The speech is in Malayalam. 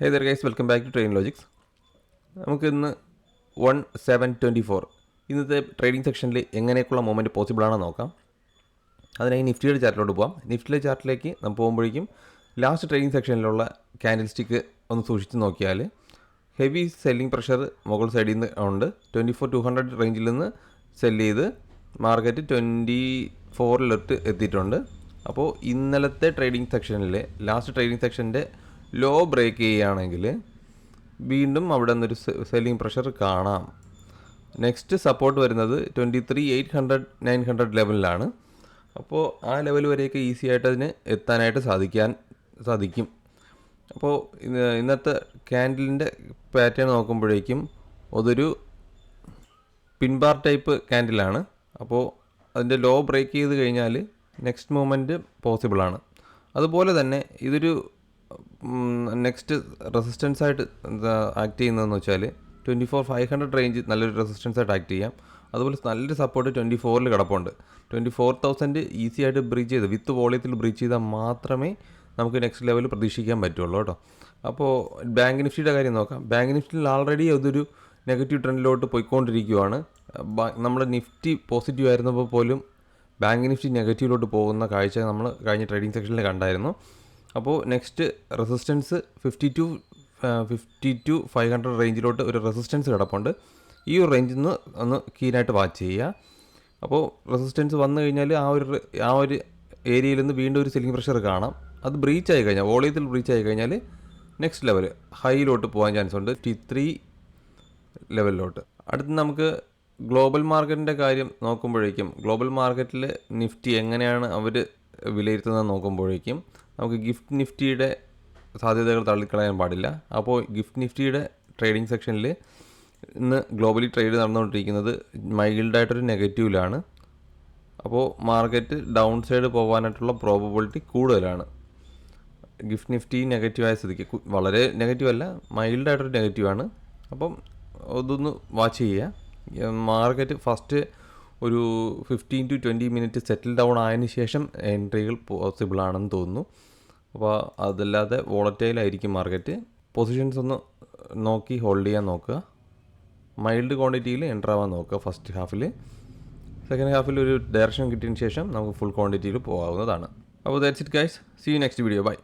Hey there guys, welcome back to Train Logics. നമുക്ക് ഇന്ന് 1724 ഇന്നത്തെ ട്രേഡിംഗ് സെക്ഷനിൽ എങ്ങനെയൊക്കെയുള്ള മൂവ്മെൻറ്റ് പോസിബിൾ ആണെന്ന് നോക്കാം. അതിനായി നിഫ്റ്റിയുടെ ചാർട്ടിലോട്ട് പോകാം. നിഫ്റ്റിയുടെ ചാർട്ടിലേക്ക് നമ്മൾ പോകുമ്പോഴേക്കും ലാസ്റ്റ് ട്രേഡിംഗ് സെക്ഷനിലുള്ള ക്യാൻഡിൽ സ്റ്റിക്ക് ഒന്ന് സൂക്ഷിച്ച് നോക്കിയാൽ ഹെവി സെല്ലിംഗ് പ്രഷർ മുകൾ സൈഡിൽ നിന്ന് ഉണ്ട്. 24,200 റേഞ്ചിൽ നിന്ന് സെല്ല് ചെയ്ത് മാർക്കറ്റ് 24 എത്തിയിട്ടുണ്ട്. അപ്പോൾ ഇന്നലത്തെ ട്രേഡിംഗ് സെക്ഷനിൽ ലാസ്റ്റ് ട്രേഡിംഗ് സെക്ഷൻ്റെ ലോ ബ്രേക്ക് ചെയ്യുകയാണെങ്കിൽ വീണ്ടും അവിടെ നിന്നൊരു സെല്ലിംഗ് പ്രഷർ കാണാം. നെക്സ്റ്റ് സപ്പോർട്ട് വരുന്നത് 23,800-900 ലെവലിലാണ്. അപ്പോൾ ആ ലെവൽ വരെയൊക്കെ ഈസി ആയിട്ട് അതിന് എത്താനായിട്ട് സാധിക്കും. അപ്പോൾ ഇന്നത്തെ ക്യാൻഡിലിൻ്റെ പാറ്റേൺ നോക്കുമ്പോഴേക്കും അതൊരു പിൻബാർ ടൈപ്പ് ക്യാൻഡിലാണ്. അപ്പോൾ അതിൻ്റെ ലോ ബ്രേക്ക് ചെയ്ത് കഴിഞ്ഞാൽ നെക്സ്റ്റ് മൂവ്മെൻറ്റ് പോസിബിളാണ്. അതുപോലെ തന്നെ ഇതൊരു നെക്സ്റ്റ് റെസിസ്റ്റൻസ് ആയിട്ട് ആക്ട് ചെയ്യുന്നതെന്ന് വെച്ചാൽ 24,500 റേഞ്ച് നല്ലൊരു റെസിസ്റ്റൻസ് ആയിട്ട് ആക്ട് ചെയ്യാം. അതുപോലെ നല്ലൊരു സപ്പോർട്ട് 24 കിടപ്പുണ്ട്. 24,000 ഈസി ആയിട്ട് ബ്രീച്ച് ചെയ്ത് വിത്ത് വോളിയത്തിൽ ബ്രീച്ച് ചെയ്താൽ മാത്രമേ നമുക്ക് നെക്സ്റ്റ് ലെവൽ പ്രതീക്ഷിക്കാൻ പറ്റുള്ളൂ കേട്ടോ. അപ്പോൾ ബാങ്ക് നിഫ്റ്റിയുടെ കാര്യം നോക്കാം. ബാങ്ക് നിഫ്റ്റിയിൽ ആൾറെഡി അതൊരു നെഗറ്റീവ് ട്രെൻഡിലോട്ട് പോയിക്കൊണ്ടിരിക്കുകയാണ്. നമ്മൾ നിഫ്റ്റി പോസിറ്റീവ് ആയിരുന്നപ്പോൾ പോലും ബാങ്ക് നിഫ്റ്റി നെഗറ്റീവിലോട്ട് പോകുന്ന കാഴ്ച നമ്മൾ കഴിഞ്ഞ ട്രേഡിംഗ് സെക്ഷനിൽ കണ്ടായിരുന്നു. അപ്പോൾ നെക്സ്റ്റ് റെസിസ്റ്റൻസ് 52,500 റേഞ്ചിലോട്ട് ഒരു റെസിസ്റ്റൻസ് കിടപ്പുണ്ട്. ഈ ഒരു റേഞ്ചിൽ നിന്ന് ഒന്ന് കീനായിട്ട് വാച്ച് ചെയ്യുക. അപ്പോൾ റെസിസ്റ്റൻസ് വന്നു കഴിഞ്ഞാൽ ആ ഒരു ഏരിയയിൽ നിന്ന് വീണ്ടും ഒരു സെല്ലിംഗ് പ്രഷർ കാണാം. അത് ബ്രീച്ച് ആയി കഴിഞ്ഞാൽ വോളിയത്തിൽ ബ്രീച്ച് ആയി കഴിഞ്ഞാൽ നെക്സ്റ്റ് ലെവൽ ഹൈയിലോട്ട് പോകാൻ ചാൻസ് ഉണ്ട്, 53 ലെവലിലോട്ട്. അടുത്ത് നമുക്ക് ഗ്ലോബൽ മാർക്കറ്റിൻ്റെ കാര്യം നോക്കുമ്പോഴേക്കും ഗ്ലോബൽ മാർക്കറ്റിൽ നിഫ്റ്റി എങ്ങനെയാണ് അവർ വിലയിരുത്തുന്നത് നോക്കുമ്പോഴേക്കും നമുക്ക് ഗിഫ്റ്റ് നിഫ്റ്റിയുടെ സാധ്യതകൾ തള്ളിക്കളയാൻ പാടില്ല. അപ്പോൾ ഗിഫ്റ്റ് നിഫ്റ്റിയുടെ ട്രേഡിംഗ് സെക്ഷനിൽ ഇന്ന് ഗ്ലോബലി ട്രേഡ് നടന്നുകൊണ്ടിരിക്കുന്നത് മൈൽഡായിട്ടൊരു നെഗറ്റീവിലാണ്. അപ്പോൾ മാർക്കറ്റ് ഡൗൺ സൈഡ് പോകാനായിട്ടുള്ള പ്രോബബിലിറ്റി കൂടുതലാണ്. ഗിഫ്റ്റ് നിഫ്റ്റി നെഗറ്റീവായ സ്ഥിതിക്ക് വളരെ നെഗറ്റീവ് അല്ല, മൈൽഡായിട്ടൊരു നെഗറ്റീവാണ്. അപ്പം അതൊന്ന് വാച്ച് ചെയ്യുക. മാർക്കറ്റ് ഫസ്റ്റ് ഒരു 15 to 20 മിനിറ്റ് സെറ്റിൽ ഡൗൺ ആയതിനു ശേഷം എൻട്രികൾ പോസിബിൾ ആണെന്ന് തോന്നുന്നു. അപ്പോൾ അതല്ലാതെ വോളറ്റൈലായിരിക്കും മാർക്കറ്റ്. പൊസിഷൻസ് ഒന്ന് നോക്കി ഹോൾഡ് ചെയ്യാൻ നോക്കുക. മൈൽഡ് ക്വാണ്ടിറ്റിയിൽ എൻ്റർ ആവാൻ നോക്കുക ഫസ്റ്റ് ഹാഫിൽ. സെക്കൻഡ് ഹാഫിൽ ഒരു ഡയറക്ഷൻ കിട്ടിയതിന് ശേഷം നമുക്ക് ഫുൾ ക്വാണ്ടിറ്റിയിൽ പോകാവുന്നതാണ്. അപ്പോൾ that's it guys. See you next video. By.